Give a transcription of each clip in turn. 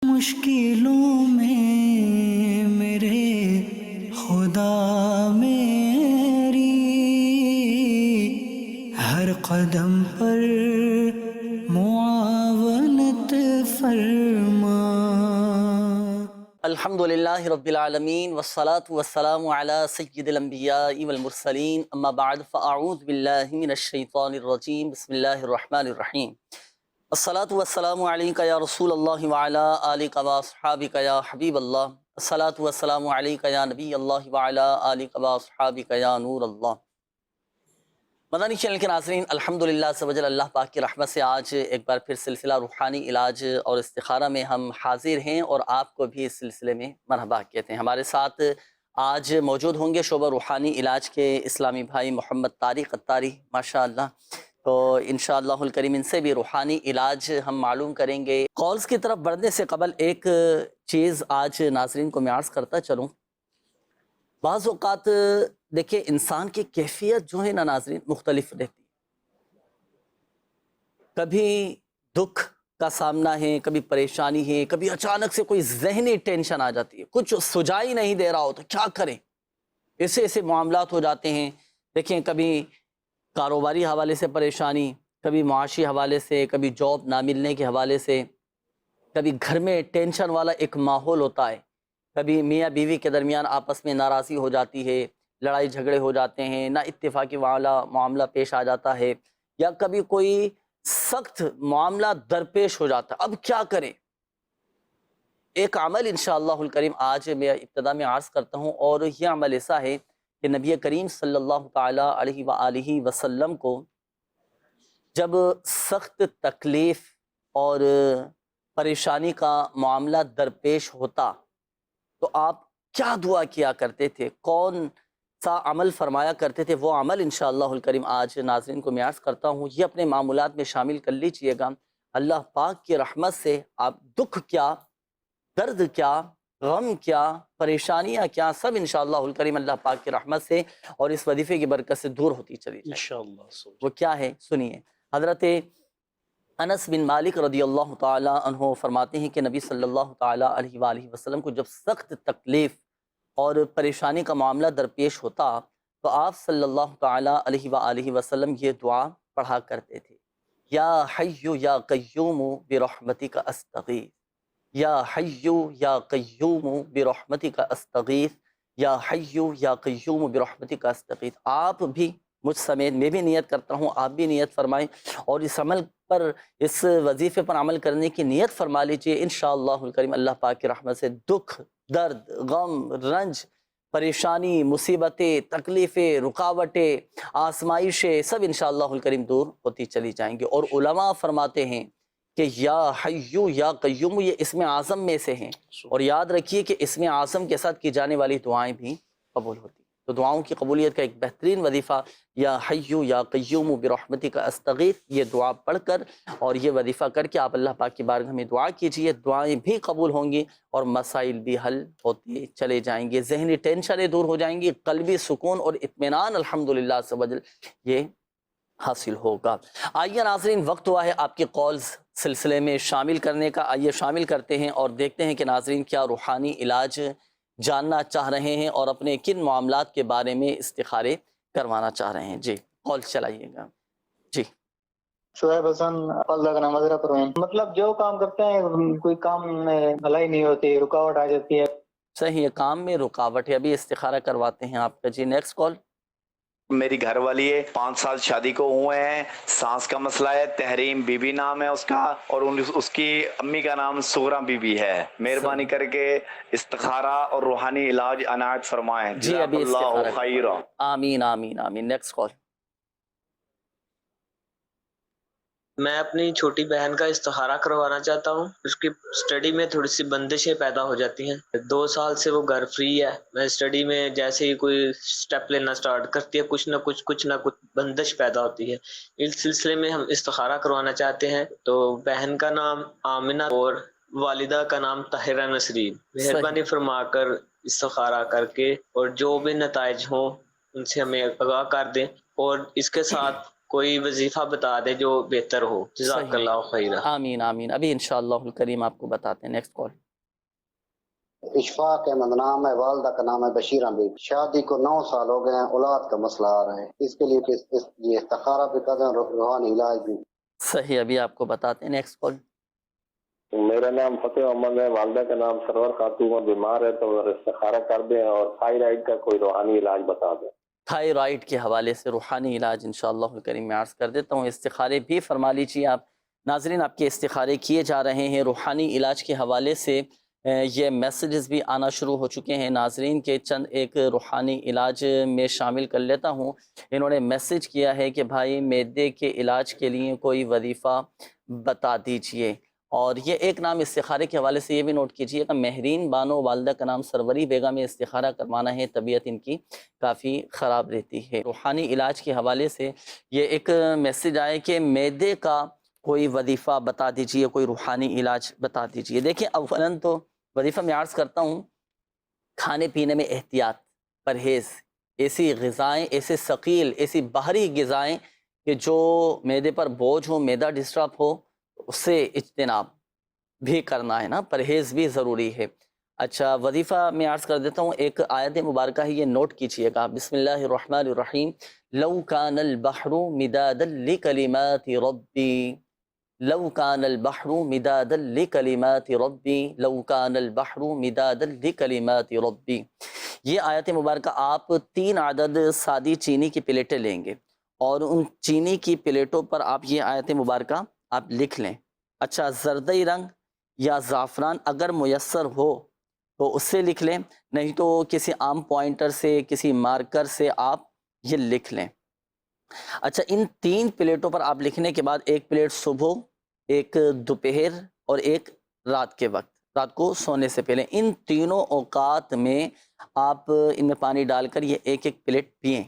مشکلوں میں میرے خدا میری ہر قدم پر معاونت فرما۔ الحمدللہ رب العالمین والصلاة والسلام علی سید الانبیاء والمرسلین، اما بعد فاعوذ باللہ من الشیطان الرجیم، بسم اللہ الرحمن الرحیم۔ الصلاة والسلام علیکہ یا رسول اللہ وعلی آلکہ واصحابکہ یا حبیب اللہ، الصلاة والسلام علیکہ یا نبی اللہ وعلی آلکہ واصحابکہ یا نور اللہ۔ مدنی چینل کے ناظرین، الحمدللہ سبحان اللہ پاک کی رحمت سے آج ایک بار پھر سلسلہ روحانی علاج اور استخارہ میں ہم حاضر ہیں، اور آپ کو بھی اس سلسلے میں مرحبا کہتے ہیں۔ ہمارے ساتھ آج موجود ہوں گے شعبہ روحانی علاج کے اسلامی بھائی محمد طارق اتاری، ماشاءاللہ۔ تو انشاءاللہ الکریم ان سے بھی روحانی علاج ہم معلوم کریں گے۔ کالز کی طرف بڑھنے سے قبل ایک چیز آج ناظرین کو میں عرض کرتا چلوں۔ بعض اوقات دیکھیں انسان کی کیفیت جو ہے نا ناظرین مختلف رہتی ہے، کبھی دکھ کا سامنا ہے، کبھی پریشانی ہے، کبھی اچانک سے کوئی ذہنی ٹینشن آ جاتی ہے، کچھ سجائی نہیں دے رہا ہو تو کیا کریں، ایسے معاملات ہو جاتے ہیں۔ دیکھیں کبھی کاروباری حوالے سے پریشانی، کبھی معاشی حوالے سے، کبھی جاب نہ ملنے کے حوالے سے، کبھی گھر میں ٹینشن والا ایک ماحول ہوتا ہے، کبھی میاں بیوی کے درمیان آپس میں ناراضی ہو جاتی ہے، لڑائی جھگڑے ہو جاتے ہیں، نہ اتفاقی معاملہ پیش آ جاتا ہے، یا کبھی کوئی سخت معاملہ درپیش ہو جاتا ہے۔ اب کیا کریں؟ ایک عمل انشاءاللہ الکریم آج میں ابتدا میں عرض کرتا ہوں، اور یہ عمل ایسا ہے کہ نبی کریم صلی اللہ تعالی علیہ وآلہ وسلم کو جب سخت تکلیف اور پریشانی کا معاملہ درپیش ہوتا تو آپ کیا دعا کیا کرتے تھے، کون سا عمل فرمایا کرتے تھے، وہ عمل انشاءاللہ الکریم آج ناظرین کو میں عرض کرتا ہوں۔ یہ اپنے معمولات میں شامل کر لیجئے گا۔ اللہ پاک کی رحمت سے آپ دکھ کیا، درد کیا، غم کیا، پریشانیاں کیا، سب انشاءاللہ الکریم اللہ پاک کی رحمت سے اور اس وظیفے کی برکت سے دور ہوتی چلی جائے انشاءاللہ۔ وہ کیا ہے سنیے۔ حضرت انس بن مالک رضی اللہ تعالی عنہ فرماتے ہیں کہ نبی صلی اللہ تعالی علیہ وآلہ وسلم کو جب سخت تکلیف اور پریشانی کا معاملہ درپیش ہوتا تو آپ صلی اللہ تعالی علیہ وآلہ وسلم یہ دعا پڑھا کرتے تھے: یا حی یا قیوم برحمتک استغیث، یا حی یا قیوم برحمتک استغیث، یا حی یا قیوم برحمتک استغیث۔ آپ بھی مجھ سمیت میں بھی نیت کرتا ہوں، آپ بھی نیت فرمائیں اور اس عمل پر، اس وظیفے پر عمل کرنے کی نیت فرما لیجئے۔ انشاءاللہ الکریم اللہ پاک کی رحمت سے دکھ، درد، غم، رنج، پریشانی، مصیبتیں، تکلیفیں، رکاوٹیں، آزمائشیں سب انشاءاللہ الکریم دور ہوتی چلی جائیں گے۔ اور علماء فرماتے ہیں کہ یا حیو یا قیوم یہ اسم اعظم میں سے ہیں، اور یاد رکھیے کہ اسم اعظم کے ساتھ کی جانے والی دعائیں بھی قبول ہوتی ہیں۔ تو دعاؤں کی قبولیت کا ایک بہترین وظیفہ یا حیو یا قیوم برحمتک استغیث، یہ دعا پڑھ کر اور یہ وظیفہ کر کے آپ اللہ پاک کی بارگاہ میں دعا کیجئے، دعائیں بھی قبول ہوں گی اور مسائل بھی حل ہوتے چلے جائیں گے، ذہنی ٹینشنیں دور ہو جائیں گی، قلبی سکون اور اطمینان الحمدللہ سے وجل یہ حاصل ہوگا۔ آئیے ناظرین، وقت ہوا ہے آپ کی کالز سلسلے میں شامل کرنے کا۔ آئیے شامل کرتے ہیں اور دیکھتے ہیں کہ ناظرین کیا روحانی علاج جاننا چاہ رہے ہیں اور اپنے کن معاملات کے بارے میں استخارے کروانا چاہ رہے ہیں۔ جی کال چلائیے گا۔ جی شعیب حسن، اللہ کا نام حضرت پروین۔ مطلب جو کام کرتے ہیں کوئی کام میں بھلائی نہیں ہوتی، رکاوٹ آ جاتی ہے۔ صحیح ہے، کام میں رکاوٹ ہے، ابھی استخارہ کرواتے ہیں آپ کا۔ جی نیکسٹ کال۔ میری گھر والی ہے، 5 سال شادی کو ہوئے ہیں، سانس کا مسئلہ ہے، تحریم بی بی نام ہے اس کا، اور اس کی امی کا نام سغرا بی بی ہے۔ مہربانی کر کے استخارہ اور روحانی علاج عنایت فرمائیں۔ جی ابھی جزاک اللہ استخارہ خیرہ۔ آمین آمین آمین۔ Next call. میں اپنی چھوٹی بہن کا استخارہ کروانا چاہتا ہوں۔ اس کی اسٹڈی میں تھوڑی سی بندشیں پیدا ہو جاتی ہیں، 2 سال سے وہ گھر فری ہے۔ میں اسٹڈی میں جیسے ہی کوئی سٹیپ لینا سٹارٹ کرتی ہے کچھ نہ کچھ بندش پیدا ہوتی ہے۔ اس سلسلے میں ہم استخارہ کروانا چاہتے ہیں۔ تو بہن کا نام آمنہ اور والدہ کا نام طاہرہ نسرین۔ مہربانی فرما کر استخارہ کر کے اور جو بھی نتائج ہوں ان سے ہمیں آگاہ کر دیں، اور اس کے ساتھ کوئی وظیفہ بتا دے جو بہتر ہو. جزاک صحیح. اللہ خیرہ. آمین آمین. ابھی انشاءاللہ الکریم آپ کو بتاتے ہیں. Next call. اشفاق احمد نام ہے، والدہ کا نام ہے بشیرہ بیگم. شادی کو 9 سال ہو گئے ہیں، اولاد کا مسئلہ آ رہا ہے، اس کے لیے یہ استخارہ بھی کر رہے ہیں، روحانی علاج بھی. صحیح. ابھی آپ کو بتاتے ہیں. Next call. میرا نام فتح محمد ہے، والدہ کا نام سرور خاتون ہے، بیمار ہے تو استخارہ کر دیں اور تھائرائیڈ کا کوئی روحانی علاج بتا دیں. تھائرائیڈ کے حوالے سے روحانی علاج انشاءاللہ الکریم میں عرض کر دیتا ہوں. استخارے بھی فرما لیجیے آپ. ناظرین آپ کے استخارے کیے جا رہے ہیں. روحانی علاج کے حوالے سے یہ میسیجز بھی آنا شروع ہو چکے ہیں ناظرین کے. چند ایک روحانی علاج میں شامل کر لیتا ہوں. انہوں نے میسیج کیا ہے کہ بھائی معدے کے علاج کے لیے کوئی وظیفہ بتا دیجئے. اور یہ ایک نام استخارے کے حوالے سے یہ بھی نوٹ کیجئے کہ مہرین بانو، والدہ کا نام سروری بیگم میں استخارہ کروانا ہے. طبیعت ان کی کافی خراب رہتی ہے. روحانی علاج کے حوالے سے یہ ایک میسیج آئے کہ معدے کا کوئی وظیفہ بتا دیجئے، کوئی روحانی علاج بتا دیجئے. دیکھیں اولاً تو وظیفہ میں عرض کرتا ہوں، کھانے پینے میں احتیاط، پرہیز. ایسی غذائیں، ایسے ثقیل، ایسی باہری غذائیں کہ جو معدے پر بوجھ ہو، معدہ ڈسٹرب ہو، اس سے اجتناب بھی کرنا ہے نا، پرہیز بھی ضروری ہے. اچھا وظیفہ میں عرض کر دیتا ہوں. ایک آیت مبارکہ ہے، یہ نوٹ کیجئے گا. بسم اللہ الرحمن الرحیم. لو کان البحر مدادا لکلمات ربی، لو کان البحر مدادا لکلمات ربی، لو کان البحر مدادا لکلمات ربی. یہ آیت مبارکہ آپ 3 عدد سادی چینی کی پلیٹیں لیں گے اور ان چینی کی پلیٹوں پر آپ یہ آیت مبارکہ آپ لکھ لیں. اچھا زردئی رنگ یا زعفران اگر میسر ہو تو اس سے لکھ لیں، نہیں تو کسی عام پوائنٹر سے، کسی مارکر سے آپ یہ لکھ لیں. اچھا ان 3 پلیٹوں پر آپ لکھنے کے بعد ایک پلیٹ صبح، ایک دوپہر اور ایک رات کے وقت، رات کو سونے سے پہلے، ان تینوں اوقات میں آپ ان میں پانی ڈال کر یہ ایک ایک پلیٹ پئیں.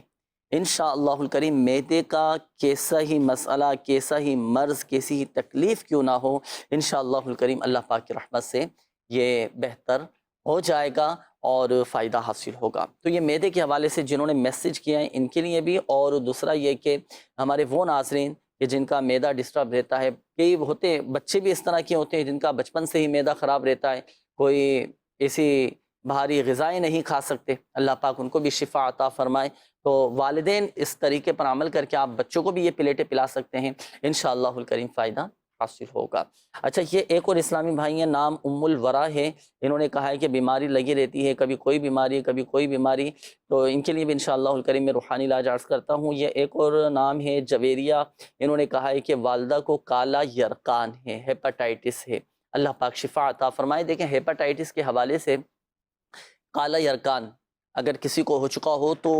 انشاءاللہ الکریم معدے کا کیسا ہی مسئلہ، کیسا ہی مرض، کیسی ہی تکلیف کیوں نہ ہو، انشاءاللہ الکریم اللہ پاک کی رحمت سے یہ بہتر ہو جائے گا اور فائدہ حاصل ہوگا. تو یہ معدے کے حوالے سے جنہوں نے میسیج کیا ہے ان کے لیے بھی، اور دوسرا یہ کہ ہمارے وہ ناظرین کہ جن کا معدہ ڈسٹرب رہتا ہے، کئی ہوتے بچے بھی اس طرح کے ہوتے ہیں جن کا بچپن سے ہی معدہ خراب رہتا ہے، کوئی ایسی بھاری غذائیں نہیں کھا سکتے، اللہ پاک ان کو بھی شفا عطا فرمائے. تو والدین اس طریقے پر عمل کر کے آپ بچوں کو بھی یہ پلیٹیں پلا سکتے ہیں، انشاءاللہ الکریم فائدہ حاصل ہوگا. اچھا یہ ایک اور اسلامی بھائی ہیں، نام ام الورا ہے. انہوں نے کہا ہے کہ بیماری لگی رہتی ہے، کبھی کوئی بیماری ہے، کبھی کوئی بیماری. تو ان کے لیے بھی انشاءاللہ الکریم میں روحانی علاج عرض کرتا ہوں. یہ ایک اور نام ہے جویریہ. انہوں نے کہا ہے کہ والدہ کو کالا یرقان ہے، ہیپاٹائٹس ہے، اللہ پاک شفا عطا فرمائے. دیکھیں ہیپاٹائٹس کے حوالے سے کالا یرقان اگر کسی کو ہو چکا ہو تو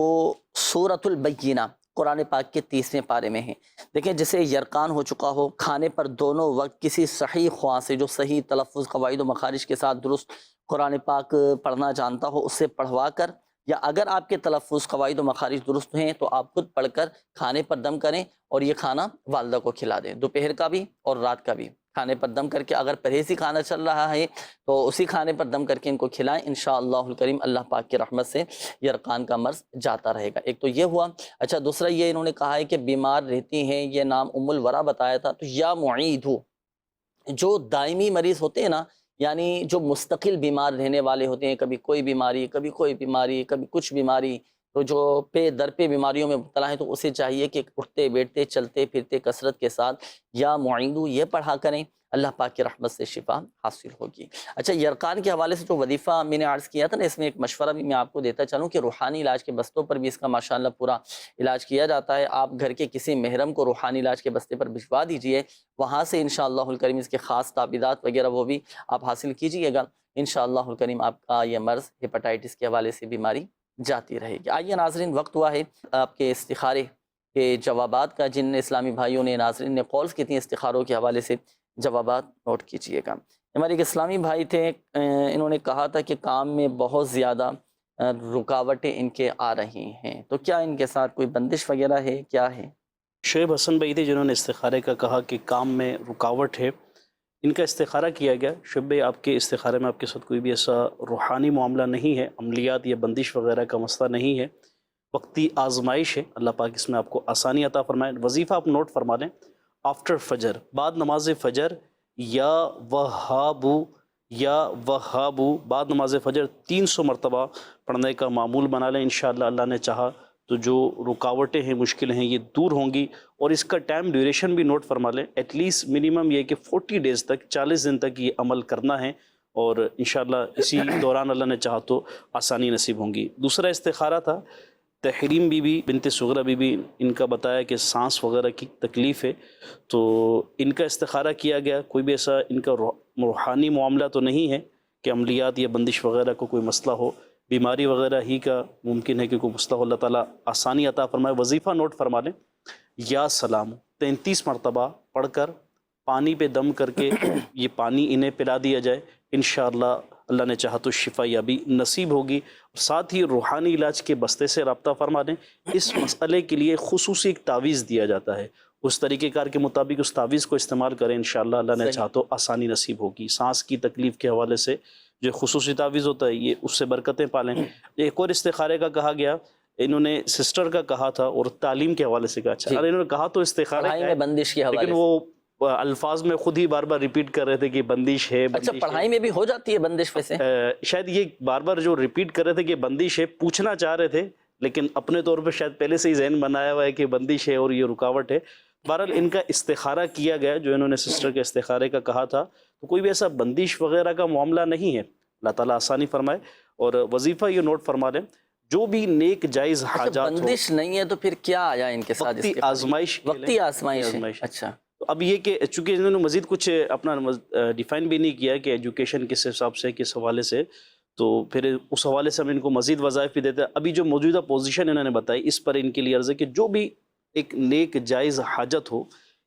سورۃ البینہ قرآن پاک کے 30ویں پارے میں ہے. دیکھیں جسے یرقان ہو چکا ہو، کھانے پر دونوں وقت کسی صحیح خواہ سے جو صحیح تلفظ، قواعد و مخارج کے ساتھ درست قرآن پاک پڑھنا جانتا ہو اس سے پڑھوا کر، یا اگر آپ کے تلفظ، قواعد و مخارج درست ہیں تو آپ خود پڑھ کر کھانے پر دم کریں اور یہ کھانا والدہ کو کھلا دیں، دوپہر کا بھی اور رات کا بھی کھانے پر دم کر کے. اگر پرہیزی کھانا چل رہا ہے تو اسی کھانے پر دم کر کے ان کو کھلائیں، انشاءاللہ الکریم اللہ پاک کی رحمت سے یرقان کا مرض جاتا رہے گا. ایک تو یہ ہوا. اچھا دوسرا یہ انہوں نے کہا ہے کہ بیمار رہتی ہیں، یہ نام ام الورا بتایا تھا. تو یا معید ہو، جو دائمی مریض ہوتے ہیں نا، یعنی جو مستقل بیمار رہنے والے ہوتے ہیں، کبھی کوئی بیماری، کبھی کوئی بیماری، کبھی کچھ بیماری، تو جو در پہ بیماریوں میں مبتلا ہے تو اسے چاہیے کہ اٹھتے بیٹھتے چلتے پھرتے کثرت کے ساتھ یا معیدو یہ پڑھا کریں، اللہ پاک کی رحمت سے شفا حاصل ہوگی. اچھا یرقان کے حوالے سے جو وظیفہ میں نے عرض کیا تھا نا، اس میں ایک مشورہ بھی میں آپ کو دیتا چلوں کہ روحانی علاج کے بستوں پر بھی اس کا ماشاءاللہ پورا علاج کیا جاتا ہے. آپ گھر کے کسی محرم کو روحانی علاج کے بستے پر بھجوا دیجئے، وہاں سے انشاءاللہ الکریم اس کے خاص تعویذات وغیرہ وہ بھی آپ حاصل کیجئے گا. انشاءاللہ الکریم آپ کا یہ مرض ہیپاٹائٹس کے حوالے سے بیماری جاتی رہے گی. آئیے ناظرین، وقت ہوا ہے آپ کے استخارے کے جوابات کا. جن اسلامی بھائیوں نے، ناظرین نے کالز کی تھیں استخاروں کے حوالے سے، جوابات نوٹ کیجئے گا. ہمارے ایک اسلامی بھائی تھے، انہوں نے کہا تھا کہ کام میں بہت زیادہ رکاوٹیں ان کے آ رہی ہیں، تو کیا ان کے ساتھ کوئی بندش وغیرہ ہے، کیا ہے؟ شعیب حسن بھائی تھے جنہوں نے استخارے کا کہا کہ کام میں رکاوٹ ہے، ان کا استخارہ کیا گیا. شعیب بھائی آپ کے استخارے میں آپ کے ساتھ کوئی بھی ایسا روحانی معاملہ نہیں ہے، عملیات یا بندش وغیرہ کا مسئلہ نہیں ہے. وقتی آزمائش ہے، اللہ پاک اس میں آپ کو آسانی عطا فرمائے۔ وظیفہ آپ نوٹ فرما لیں، آفٹر فجر، بعد نماز فجر، یا وہابو یا وہابو، بعد نماز فجر 300 مرتبہ پڑھنے کا معمول بنا لیں۔ انشاءاللہ اللہ نے چاہا تو جو رکاوٹیں ہیں، مشکلیں ہیں، یہ دور ہوں گی۔ اور اس کا ٹائم ڈیوریشن بھی نوٹ فرما لیں، ایٹ لیسٹ منیمم یہ کہ 40 ڈیز تک، 40 دن تک یہ عمل کرنا ہے، اور انشاءاللہ اسی دوران اللہ نے چاہا تو آسانی نصیب ہوں گی۔ دوسرا استخارہ تھا تحریم بی بی بنت صغرا بی بی، ان کا بتایا کہ سانس وغیرہ کی تکلیف ہے، تو ان کا استخارہ کیا گیا۔ کوئی بھی ایسا ان کا روحانی معاملہ تو نہیں ہے کہ عملیات یا بندش وغیرہ کو کوئی مسئلہ ہو، بیماری وغیرہ ہی کا ممکن ہے کہ کوئی مسئلہ ہو، اللہ تعالیٰ آسانی عطا فرمائے۔ وظیفہ نوٹ فرما لیں، یا سلام 33 مرتبہ پڑھ کر پانی پہ دم کر کے یہ پانی انہیں پلا دیا جائے، انشاءاللہ اللہ نے چاہا تو شفا یابی نصیب ہوگی۔ ساتھ ہی روحانی علاج کے بستے سے رابطہ فرما دیں۔ اس مسئلے کے لیے خصوصی ایک تعویذ دیا جاتا ہے، اس طریقہ کار کے مطابق اس تعویذ کو استعمال کریں، انشاءاللہ اللہ نے چاہا تو آسانی نصیب ہوگی۔ سانس کی تکلیف کے حوالے سے جو خصوصی تعویذ ہوتا ہے، یہ اس سے برکتیں پالیں۔ ایک اور استخارے کا کہا گیا، انہوں نے سسٹر کا کہا تھا اور تعلیم کے حوالے سے کہا، اچھا انہوں نے کہا تو استخارے میں بندش کے حوالے، لیکن وہ الفاظ میں خود ہی بار بار ریپیٹ کر رہے تھے کہ بندش ہے۔ اچھا پڑھائی میں بھی ہو جاتی ہے بندش ویسے؟ شاید یہ بار بار جو ریپیٹ کر رہے تھے کہ بندش ہے، پوچھنا چاہ رہے تھے لیکن اپنے طور پہ شاید پہلے سے ہی ذہن بنایا ہوا ہے کہ بندش ہے اور یہ رکاوٹ ہے۔ بہرحال ان کا استخارہ کیا گیا، جو انہوں نے سسٹر کے استخارے کا کہا تھا، تو کوئی بھی ایسا بندش وغیرہ کا معاملہ نہیں ہے، اللہ تعالیٰ آسانی فرمائے۔ اور وظیفہ یہ نوٹ فرما لیں، جو بھی نیک جائز حاجات ہو، بندش نہیں ہے تو پھر کیا آیا ان کے ساتھ؟ وقتی آزمائش، وقتی آزمائش ہے۔ اچھا، تو اب یہ کہ چونکہ انہوں نے مزید کچھ اپنا ڈیفائن بھی نہیں کیا کہ ایجوکیشن کس حساب سے، کس حوالے سے، تو پھر اس حوالے سے ہم ان کو مزید وظائف بھی دیتے ہیں۔ ابھی جو موجودہ پوزیشن انہوں نے بتائی، اس پر ان کے لیے عرض ہے کہ جو بھی ایک نیک جائز حاجت ہو،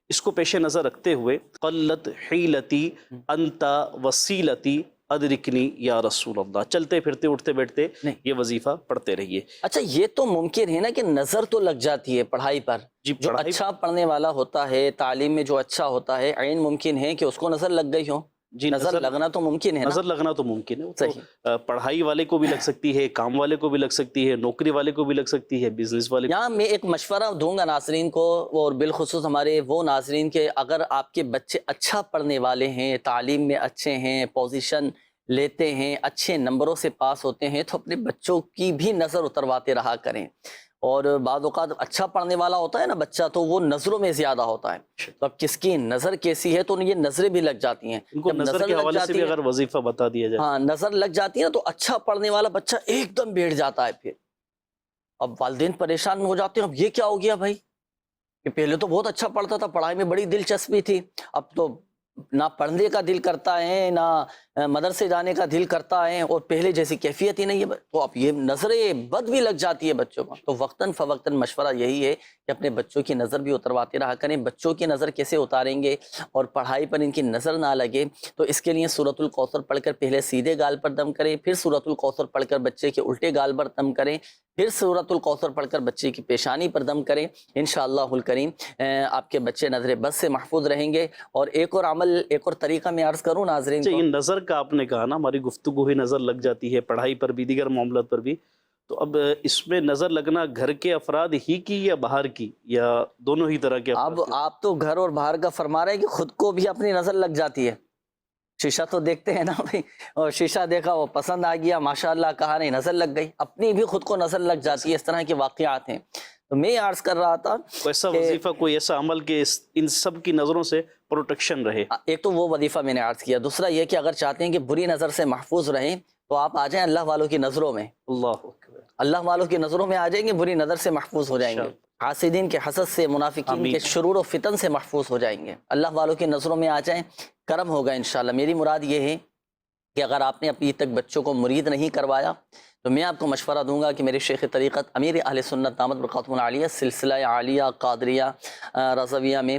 اس کو پیش نظر رکھتے ہوئے قلت حیلتی انت وسیلتی ادرکنی یا رسول اللہ، چلتے پھرتے اٹھتے بیٹھتے یہ وظیفہ پڑھتے رہیے۔ اچھا یہ تو ممکن ہے نا کہ نظر تو لگ جاتی ہے پڑھائی پر، جو اچھا پڑھنے والا ہوتا ہے، تعلیم میں جو اچھا ہوتا ہے، عین ممکن ہے کہ اس کو نظر لگ گئی ہو؟ جی، نظر لگنا تو ممکن ہے، نظر لگنا تو ممکن ہے، صحیح۔ پڑھائی والے کو بھی لگ سکتی ہے، کام والے کو بھی لگ سکتی ہے، نوکری والے کو بھی لگ سکتی ہے، بزنس والے کو۔ یہاں میں ایک مشورہ دوں گا ناظرین کو، اور بالخصوص ہمارے وہ ناظرین کے اگر آپ کے بچے اچھا پڑھنے والے ہیں، تعلیم میں اچھے ہیں، پوزیشن لیتے ہیں، اچھے نمبروں سے پاس ہوتے ہیں، تو اپنے بچوں کی بھی نظر اترواتے رہا کریں۔ اور بعض اوقات اچھا پڑھنے والا ہوتا ہے نا بچہ، تو وہ نظروں میں زیادہ ہوتا ہے، تو اب کس کی نظر کیسی ہے تو یہ نظریں بھی لگ جاتی ہیں۔ ان کو نظر کے حوالے سے بھی اگر وظیفہ بتا دیا جائے، ہاں نظر لگ جاتی ہے نا، تو اچھا پڑھنے والا بچہ ایک دم بیٹھ جاتا ہے، پھر اب والدین پریشان ہو جاتے ہیں، اب یہ کیا ہو گیا بھائی، کہ پہلے تو بہت اچھا پڑھتا تھا، پڑھائی میں بڑی دلچسپی تھی، اب تو نہ پڑھنے کا دل کرتا ہے، نہ مدرسے جانے کا دل کرتا ہے، اور پہلے جیسی کیفیت ہی نہیں ہے، تو اب یہ نظریں بد بھی لگ جاتی ہے بچوں کو۔ تو وقتاً فوقتاً مشورہ یہی ہے کہ اپنے بچوں کی نظر بھی اترواتے رہا کریں۔ بچوں کی نظر کیسے اتاریں گے اور پڑھائی پر ان کی نظر نہ لگے، تو اس کے لیے سورۃ الکوثر پڑھ کر پہلے سیدھے گال پر دم کریں، پھر سورۃ الکوثر پڑھ کر بچے کے الٹے گال پر دم کریں، پھر سورۃ الکوثر پڑھ کر بچے کی پیشانی پر دم کریں، انشاءاللہ الکریم آپ کے بچے نظر بد سے محفوظ رہیں گے۔ اور ایک اور عمل، ایک اور طریقہ میں عرض کروں ناظرین کو، یہ نظر کا آپ نے کہا نا، ہماری گفتگو ہی نظر لگ جاتی ہے، پڑھائی پر بھی، دیگر معاملات پر بھی، تو اب اس میں نظر لگنا گھر کے افراد ہی کی یا باہر کی، یا دونوں ہی طرح کے افراد؟ اب آپ تو گھر اور باہر کا فرما رہے ہیں کہ خود کو بھی اپنی نظر لگ جاتی ہے، شیشہ تو دیکھتے ہیں نا بھائی، اور شیشہ دیکھا وہ پسند آ گیا، ماشاءاللہ کہا نہیں، نظر لگ گئی، اپنی بھی خود کو نظر لگ جاتی ہے، اس طرح کے واقعات ہیں۔ تو میں عرض کر رہا تھا کوئی ایسا وظیفہ، کوئی ایسا عمل کہ ان سب کی نظروں سے پروٹیکشن رہے۔ ایک تو وہ وظیفہ میں نے عرض کیا، دوسرا یہ کہ اگر چاہتے ہیں کہ بری نظر سے محفوظ رہیں تو آپ آ جائیں اللہ والوں کی نظروں میں، اللہ اللہ والوں کی نظروں میں آ جائیں گے، بری نظر سے محفوظ ہو جائیں گے، حاسدین کے حسد سے، منافقین کے شرور و فتن سے محفوظ ہو جائیں گے، اللہ والوں کی نظروں میں آ جائیں، کرم ہوگا انشاءاللہ۔ میری مراد یہ ہے کہ اگر آپ نے ابھی تک بچوں کو مرید نہیں کروایا تو میں آپ کو مشورہ دوں گا کہ میرے شیخ طریقت امیر اہل سنت دامت برکاتہم العالیہ سلسلہ عالیہ قادریہ رضویہ میں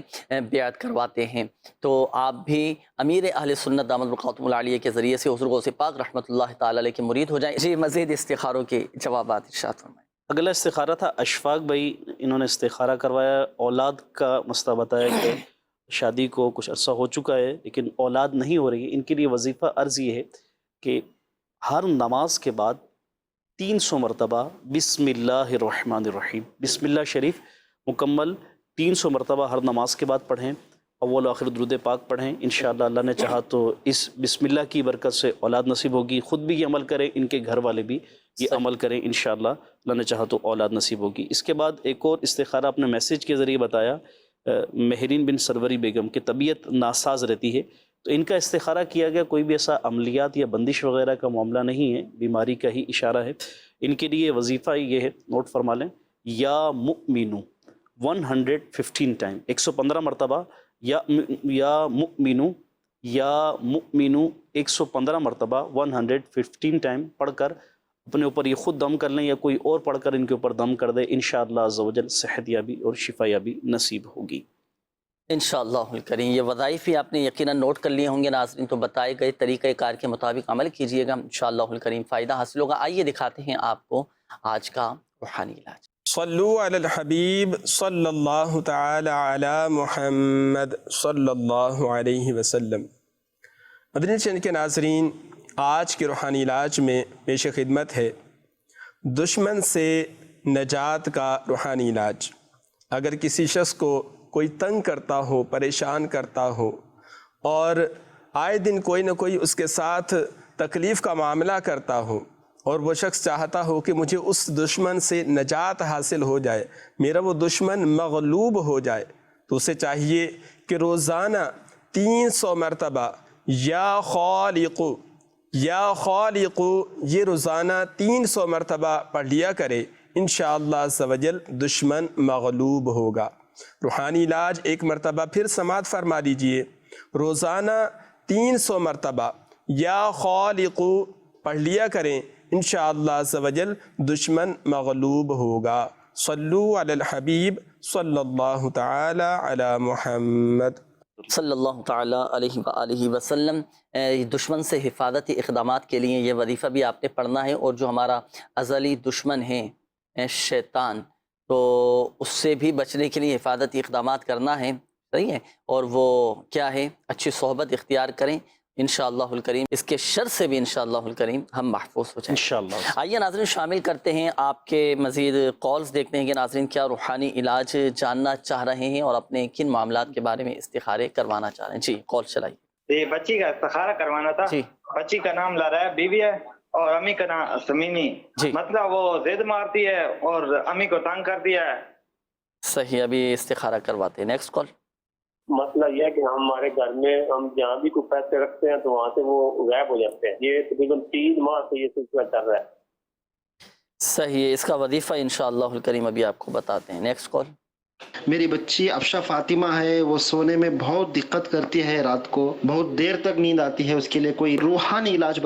بیعت کرواتے ہیں، تو آپ بھی امیر اہل سنت دامت برکاتہم العالیہ کے ذریعے سے حضور غوث پاک رحمۃ اللہ تعالی علیہ کے مرید ہو جائیں۔ جی مزید استخاروں کے جوابات ارشاد فرمائیں۔ اگلا استخارہ تھا اشفاق بھائی، انہوں نے استخارہ کروایا، اولاد کا مسئلہ بتایا کہ شادی کو کچھ عرصہ ہو چکا ہے لیکن اولاد نہیں ہو رہی ہے۔ ان کے لیے وظیفہ عرض یہ ہے کہ ہر نماز کے بعد 300 مرتبہ بسم اللہ الرحمن الرحیم، بسم اللہ شریف مکمل 300 مرتبہ ہر نماز کے بعد پڑھیں، اول آخر درود پاک پڑھیں. انشاءاللہ اللہ نے چاہا تو اس بسم اللہ کی برکت سے اولاد نصیب ہوگی. خود بھی یہ عمل کریں، ان کے گھر والے بھی یہ عمل کریں، انشاءاللہ اللہ نے چاہا تو اولاد نصیب ہوگی. اس کے بعد ایک اور استخارہ اپنے میسیج کے ذریعے بتایا. مہرین بن سروری بیگم کی طبیعت ناساز رہتی ہے، تو ان کا استخارہ کیا گیا. کوئی بھی ایسا عملیات یا بندش وغیرہ کا معاملہ نہیں ہے، بیماری کا ہی اشارہ ہے. ان کے لیے وظیفہ یہ ہے، نوٹ فرما لیں، یا مؤمنو 115 ٹائم، 115 مرتبہ یا مؤمنو 115 مرتبہ 115 ٹائم پڑھ کر اپنے اوپر یہ خود دم کر لیں یا کوئی اور پڑھ کر ان کے اوپر دم کر دے. انشاءاللہ عز و جل صحت یابی اور شفا یابی نصیب ہوگی انشاءاللہ الکریم. یہ وظائف بھی آپ نے یقیناً نوٹ کر لیے ہوں گے ناظرین، تو بتائے گئے طریقہ کار کے مطابق عمل کیجئے گا، انشاءاللہ الکریم فائدہ حاصل ہوگا. آئیے دکھاتے ہیں آپ کو آج کا روحانی علاج. صلو علی الحبیب صلی اللہ تعالی علی محمد صلی اللہ علیہ وسلم. مدنی چینل کے ناظرین، آج کے روحانی علاج میں پیش خدمت ہے دشمن سے نجات کا روحانی علاج. اگر کسی شخص کو کوئی تنگ کرتا ہو، پریشان کرتا ہو، اور آئے دن کوئی نہ کوئی اس کے ساتھ تکلیف کا معاملہ کرتا ہو، اور وہ شخص چاہتا ہو کہ مجھے اس دشمن سے نجات حاصل ہو جائے، میرا وہ دشمن مغلوب ہو جائے، تو اسے چاہیے کہ روزانہ 300 مرتبہ یا خالق یہ روزانہ 300 مرتبہ پڑھ لیا کرے. انشاءاللہ عز و جل دشمن مغلوب ہوگا. روحانی علاج ایک مرتبہ پھر سماعت فرما لیجئے. روزانہ 300 مرتبہ یا خالق پڑھ لیا کریں، انشاءاللہ عز و جل دشمن مغلوب ہوگا. صلو علی الحبیب صلی اللہ تعالی علی محمد صلی اللہ تعالیٰ علیہ وآلہ وسلم. دشمن سے حفاظتی اقدامات کے لیے یہ وظیفہ بھی آپ نے پڑھنا ہے، اور جو ہمارا ازلی دشمن ہے شیطان، تو اس سے بھی بچنے کے لیے حفاظتی اقدامات کرنا ہے، صحیح ہے. اور وہ کیا ہے؟ اچھی صحبت اختیار کریں انشاءاللہ الکریم. اس کے شر سے بھی انشاءاللہ الکریم ہم محفوظ ہو جائیں انشاءاللہ. آئیے ناظرین شامل کرتے ہیں آپ کے مزید کالز، دیکھتے ہیں کہ ناظرین کیا روحانی علاج جاننا چاہ رہے ہیں اور اپنے کن معاملات کے بارے میں استخارے کروانا چاہ رہے ہیں. جی کال چلائیے. یہ بچی کا استخارہ کروانا تھا. جی بچی کا نام لارا ہے، بیوی ہے، اور امی کا نام سمینی. جی مطلب وہ ضد مارتی ہے اور امی کو تنگ کر دیا ہے. صحیح، ابھی استخارہ کرواتے ہیں. Next call. مسئلہ یہ ہے کہ ہمارے گھر میں ہم جہاں بھی کوئی پیسے رکھتے ہیں تو وہاں سے وہ غائب ہو جاتے ہیں. یہ تقریباً 3 ماہ سے یہ سلسلہ چل رہا ہے. صحیح ہے، اس کا وظیفہ انشاءاللہ الکریم ابھی آپ کو بتاتے ہیں. Next call. میری بچی افشا فاطمہ ہے، وہ سونے میں بہت دقت کرتی ہے، رات کو بہت دیر تک نیند آتی ہے، اس کے لیے کوئی روحانی علاج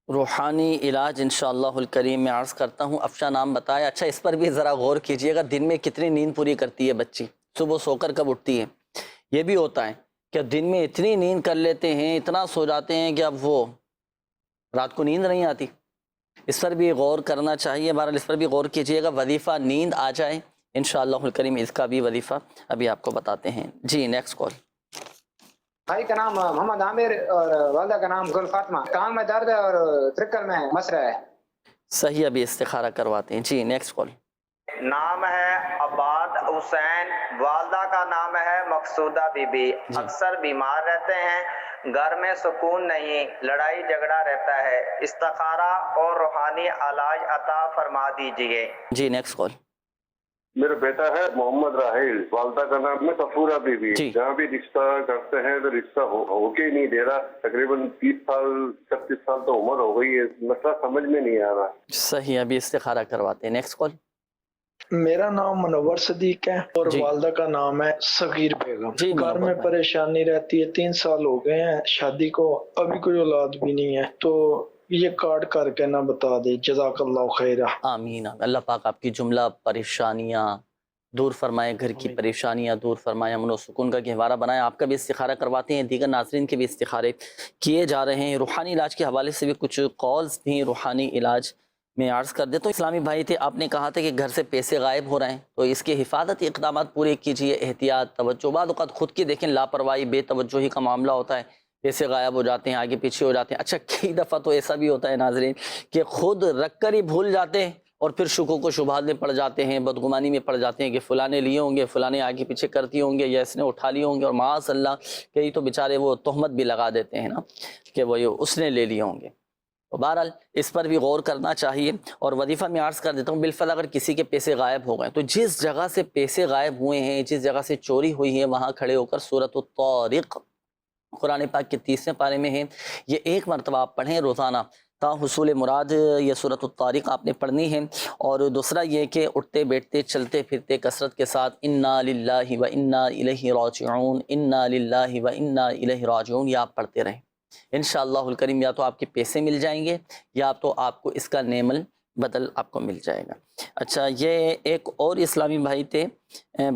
روحانی علاج انشاءاللہ الکریم میں عرض کرتا ہوں. افشا نام بتایا. اچھا اس پر بھی ذرا غور کیجئے گا، دن میں کتنی نیند پوری کرتی ہے بچی، صبح سو کر کب اٹھتی ہے. یہ بھی ہوتا ہے کہ دن میں اتنی نیند کر لیتے ہیں، اتنا سو جاتے ہیں کہ اب وہ رات کو نیند نہیں آتی. اس پر بھی غور کرنا چاہیے. بہرحال اس پر بھی غور کیجئے گا. وظیفہ نیند آ جائے انشاءاللہ الکریم، اس کا بھی وظیفہ ابھی آپ کو بتاتے ہیں. جی نیکسٹ کال. بھائی کا نام محمد عامر اور والدہ کا نام گل فاطمہ. کان میں درد ہے اور ترکل میں مسئلہ ہے. صحیح، ابھی استخارہ کرواتے ہیں. جی نیکسٹ کال. نام ہے عباد حسین، والدہ کا نام ہے مقصودہ بی بی. اکثر بیمار رہتے ہیں، گھر میں سکون نہیں، لڑائی جھگڑا رہتا ہے. استخارہ اور روحانی علاج عطا فرما دیجئے. جی نیکسٹ کال. میرا بیٹا ہے محمد راہیل، والدہ کا نام ہے صفورہ بی بی. جہاں بھی رشتہ کرتے ہیں تو رشتہ ہو کے ہی نہیں دے رہا. تقریباً 30 سال 36 سال تو عمر ہو گئی ہے، مسئلہ سمجھ میں نہیں آ رہا. صحیح، ابھی استخارہ کرواتے ہیں. Next call. میرا نام منور صدیق ہے اور والدہ کا نام ہے صغیر بیگم. گھر میں پریشانی رہتی ہے، 3 سال ہو گئے ہیں شادی کو، ابھی کوئی اولاد بھی نہیں ہے، تو یہ کارڈ کر کے نہ بتا دے. جزاک اللہ خیرہ. آمین. اللہ پاک آپ کی جملہ پریشانیاں دور فرمائے، گھر کی پریشانیاں دور فرمائے، امن و سکون کا گہوارہ بنائے. آپ کا بھی استخارہ کرواتے ہیں، دیگر ناظرین کے بھی استخارے کیے جا رہے ہیں. روحانی علاج کے حوالے سے بھی کچھ کالز بھی روحانی علاج میں عرض کر دیتا ہوں. اسلامی بھائی تھے، آپ نے کہا تھا کہ گھر سے پیسے غائب ہو رہے ہیں، تو اس کے حفاظتی اقدامات پورے کیجیے. احتیاط، توجہ. بعض اوقات خود کی دیکھیں لاپرواہی، بے توجہی کا معاملہ ہوتا ہے پیسے غائب ہو جاتے ہیں، آگے پیچھے ہو جاتے ہیں۔ اچھا کئی دفعہ تو ایسا بھی ہوتا ہے ناظرین کہ خود رکھ کر ہی بھول جاتے ہیں اور پھر شکوک و شبہات میں پڑ جاتے ہیں، بدگمانی میں پڑ جاتے ہیں کہ فلاں نے لیے ہوں گے، فلاں نے آگے پیچھے کرتی ہوں گے، یا اس نے اٹھا لیے ہوں گے، اور معاذ اللہ کئی تو بیچارے وہ تہمت بھی لگا دیتے ہیں نا کہ وہ اس نے لے لیے ہوں گے۔ تو بہرحال اس پر بھی غور کرنا چاہیے۔ اور وظیفہ میں عرض کر دیتا ہوں، بالفعل اگر کسی کے پیسے غائب ہو گئے تو جس جگہ سے پیسے غائب ہوئے ہیں، جس جگہ سے چوری ہوئی ہے، وہاں کھڑے ہو کر سورۃ الطارق قرآن پاک کے 30ویں پارے میں ہے، یہ ایک مرتبہ آپ پڑھیں روزانہ تا حصول مراد۔ یہ سورۃ الطارق آپ نے پڑھنی ہے۔ اور دوسرا یہ کہ اٹھتے بیٹھتے چلتے پھرتے کثرت کے ساتھ انا للہ و انا الیہ راجعون، انا للہ و انا الیہ راجعون، یہ آپ پڑھتے رہیں۔ انشاءاللہ الکریم یا تو آپ کے پیسے مل جائیں گے یا تو آپ کو اس کا نعم بدل آپ کو مل جائے گا۔ اچھا یہ ایک اور اسلامی بھائی تھے،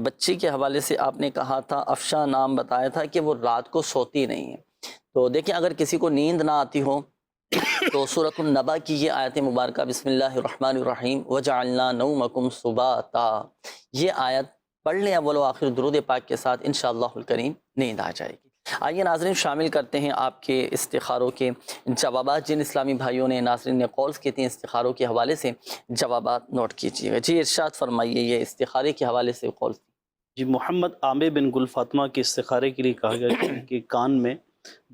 بچی کے حوالے سے آپ نے کہا تھا، افشا نام بتایا تھا کہ وہ رات کو سوتی نہیں ہے۔ تو دیکھیں اگر کسی کو نیند نہ آتی ہو تو سورۃ النبا کی یہ آیت مبارکہ بسم اللہ الرحمن الرحیم وجعلنا نومکم سباتا، یہ آیت پڑھ لیں اول و آخر درود پاک کے ساتھ، انشاءاللہ الکریم نیند آ جائے گی۔ آئیے ناظرین شامل کرتے ہیں آپ کے استخاروں کے جوابات۔ جن اسلامی بھائیوں نے ناظرین نے کالز کی تھیں استخاروں کے حوالے سے جوابات نوٹ کیجیے گا۔ جی ارشاد فرمائیے، یہ استخارے کے حوالے سے کالز۔ جی محمد عامر بن گل فاطمہ کے استخارے کے لیے کہا گیا کہ کان میں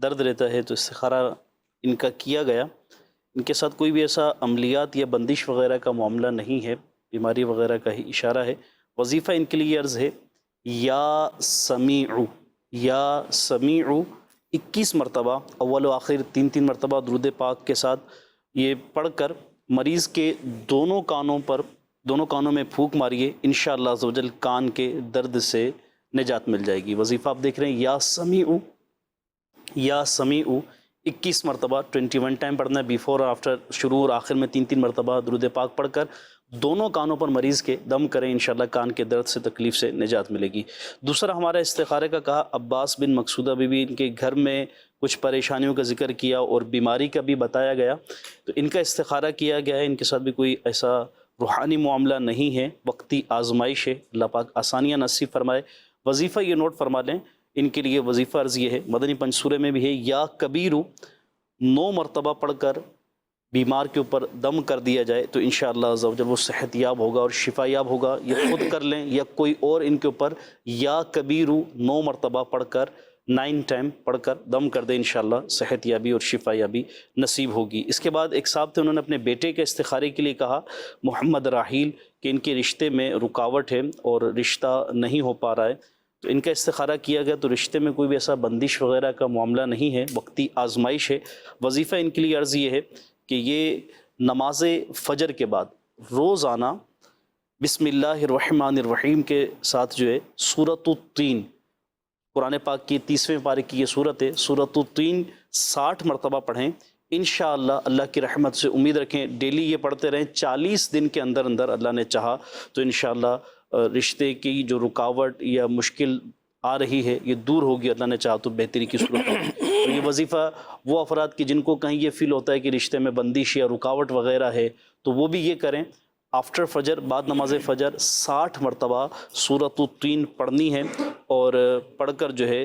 درد رہتا ہے، تو استخارہ ان کا کیا گیا۔ ان کے ساتھ کوئی بھی ایسا عملیات یا بندش وغیرہ کا معاملہ نہیں ہے، بیماری وغیرہ کا ہی اشارہ ہے۔ وظیفہ ان کے لیے عرض ہے یا سمیع، یا سمیع 21 مرتبہ اول و آخر 3 مرتبہ درود پاک کے ساتھ یہ پڑھ کر مریض کے دونوں کانوں میں پھونک ماریے، انشاءاللہ عز و جل کان کے درد سے نجات مل جائے گی۔ وظیفہ آپ دیکھ رہے ہیں یا سمیع 21 مرتبہ 21 ٹائم پڑھنا ہے، بیفور اور آفٹر، شروع اور آخر میں 3 مرتبہ درود پاک پڑھ کر دونوں کانوں پر مریض کے دم کریں، انشاءاللہ کان کے درد سے تکلیف سے نجات ملے گی۔ دوسرا ہمارا استخارے کا کہا عباس بن مقصودہ بی بی، ان کے گھر میں کچھ پریشانیوں کا ذکر کیا اور بیماری کا بھی بتایا گیا، تو ان کا استخارہ کیا گیا ہے۔ ان کے ساتھ بھی کوئی ایسا روحانی معاملہ نہیں ہے، وقتی آزمائش ہے، اللہ پاک آسانیاں نصیب فرمائے۔ وظیفہ یہ نوٹ فرما لیں، ان کے لیے وظیفہ عرض یہ ہے، مدنی پنج سورہ میں بھی ہے، یا کبیرو 9 مرتبہ پڑھ کر بیمار کے اوپر دم کر دیا جائے تو انشاءاللہ عز و جل وہ صحت یاب ہوگا اور شفا یاب ہوگا۔ یہ خود کر لیں یا کوئی اور ان کے اوپر یا کبیرو 9 مرتبہ پڑھ کر 9 ٹائم پڑھ کر دم کر دیں، انشاءاللہ صحت یابی اور شفا یابی نصیب ہوگی۔ اس کے بعد ایک صاحب تھے، انہوں نے اپنے بیٹے کے استخارے کے لیے کہا محمد راحیل کہ ان کے رشتے میں رکاوٹ ہے اور رشتہ نہیں ہو پا رہا ہے، تو ان کا استخارہ کیا گیا تو رشتے میں کوئی بھی ایسا بندش وغیرہ کا معاملہ نہیں ہے، وقتی آزمائش ہے۔ وظیفہ ان کے لیے عرض یہ ہے کہ یہ نماز فجر کے بعد روزانہ بسم اللہ الرحمن الرحیم کے ساتھ جو ہے سورۃ الطین، قرآن پاک کی 30ویں پارے کی یہ صورت ہے، سورۃ الطین 60 مرتبہ پڑھیں، انشاءاللہ اللہ کی رحمت سے امید رکھیں، ڈیلی یہ پڑھتے رہیں، 40 دن کے اندر اللہ نے چاہا تو انشاءاللہ رشتے کی جو رکاوٹ یا مشکل آ رہی ہے یہ دور ہوگی، اللہ نے چاہا تو بہتری کی صورت ہوگی۔ اور یہ وظیفہ وہ افراد کی جن کو کہیں یہ فیل ہوتا ہے کہ رشتے میں بندش یا رکاوٹ وغیرہ ہے تو وہ بھی یہ کریں، آفٹر فجر، بعد نماز فجر 60 مرتبہ سورۃ الطین پڑھنی ہے اور پڑھ کر جو ہے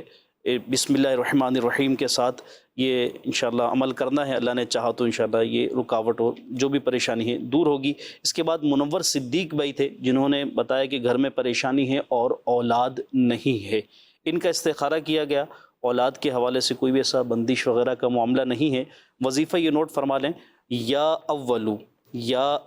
بسم اللہ الرحمن الرحیم کے ساتھ یہ انشاءاللہ عمل کرنا ہے، اللہ نے چاہا تو انشاءاللہ یہ رکاوٹ اور جو بھی پریشانی ہے دور ہوگی۔ اس کے بعد منور صدیق بھائی تھے جنہوں نے بتایا کہ گھر میں پریشانی ہے اور اولاد نہیں ہے، ان کا استخارہ کیا گیا، اولاد کے حوالے سے کوئی بھی ایسا بندش وغیرہ کا معاملہ نہیں ہے۔ وظیفہ یہ نوٹ فرما لیں، یا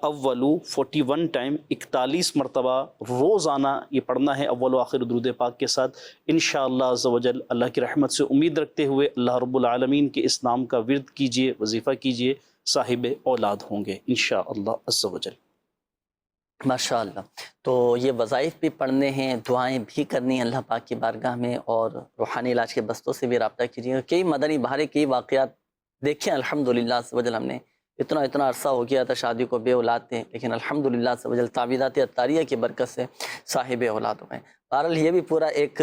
اولو 41 ٹائم 41 مرتبہ روزانہ یہ پڑھنا ہے اول و آخر درود پاک کے ساتھ، انشاءاللہ عز و جل اللہ کی رحمت سے امید رکھتے ہوئے اللہ رب العالمین کے اس نام کا ورد کیجئے، وظیفہ کیجئے، صاحب اولاد ہوں گے انشاءاللہ عز و جل۔ ماشاءاللہ، تو یہ وظائف بھی پڑھنے ہیں، دعائیں بھی کرنی ہیں اللہ پاک کی بارگاہ میں، اور روحانی علاج کے بستوں سے بھی رابطہ کیجیے گا۔ کئی مدنی بہارے کئی واقعات دیکھیں الحمدللہ عز و جل، ہم نے اتنا عرصہ ہو گیا تھا شادی کو، بے اولاد تھے، لیکن الحمدللہ عز و جل تعویذات اطاریہ کی برکت سے صاحب اولاد ہوئے۔ بہرحال یہ بھی پورا ایک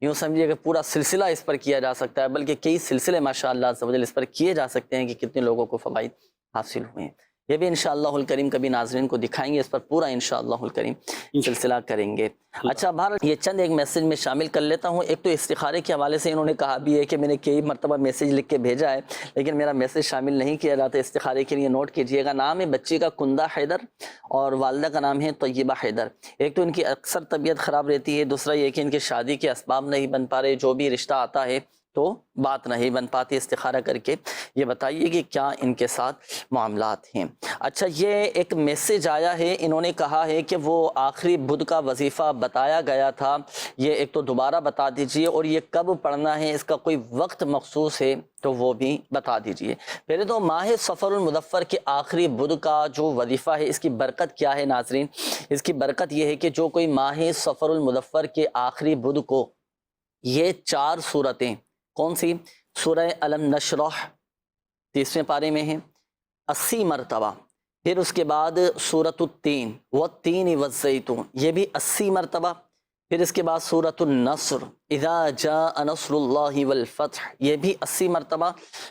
یوں سمجھیے کہ پورا سلسلہ اس پر کیا جا سکتا ہے، بلکہ کئی سلسلے ماشاءاللہ عز و جل اس پر کیے جا سکتے ہیں کہ کتنے لوگوں کو فوائد حاصل ہوئے ہیں۔ یہ بھی انشاءاللہ الکریم کبھی ناظرین کو دکھائیں گے، اس پر پورا انشاءاللہ الکریم سلسلہ کریں گے۔ اچھا بہرحال یہ چند ایک میسیج میں شامل کر لیتا ہوں۔ ایک تو استخارے کے حوالے سے انہوں نے کہا بھی ہے کہ میں نے کئی مرتبہ میسیج لکھ کے بھیجا ہے لیکن میرا میسیج شامل نہیں کیا جاتا، استخارے کے لیے نوٹ کیجئے گا۔ نام ہے بچی کا کندہ حیدر اور والدہ کا نام ہے طیبہ حیدر۔ ایک تو ان کی اکثر طبیعت خراب رہتی ہے، دوسرا یہ کہ ان کی شادی کے اسباب نہیں بن پا رہے، جو بھی رشتہ آتا ہے تو بات نہیں بن پاتی۔ استخارہ کر کے یہ بتائیے کہ کیا ان کے ساتھ معاملات ہیں۔ اچھا یہ ایک میسیج آیا ہے، انہوں نے کہا ہے کہ وہ آخری بدھ کا وظیفہ بتایا گیا تھا، یہ ایک تو دوبارہ بتا دیجئے، اور یہ کب پڑھنا ہے، اس کا کوئی وقت مخصوص ہے تو وہ بھی بتا دیجئے۔ پہلے تو ماہ سفر المظفر کے آخری بدھ کا جو وظیفہ ہے اس کی برکت کیا ہے ناظرین؟ اس کی برکت یہ ہے کہ جو کوئی ماہ سفر المظفر کے آخری بدھ کو یہ 4 صورتیں، کون سی؟ سورہ علم نشرح 30ویں پارے میں ہیں 80 مرتبہ، پھر اس کے بعد سورۃ التین والتین والزیتون یہ بھی 80 مرتبہ، پھر اس کے بعد سورۃ النصر اذا جاء نصر اللہ والفتح یہ بھی 80 مرتبہ،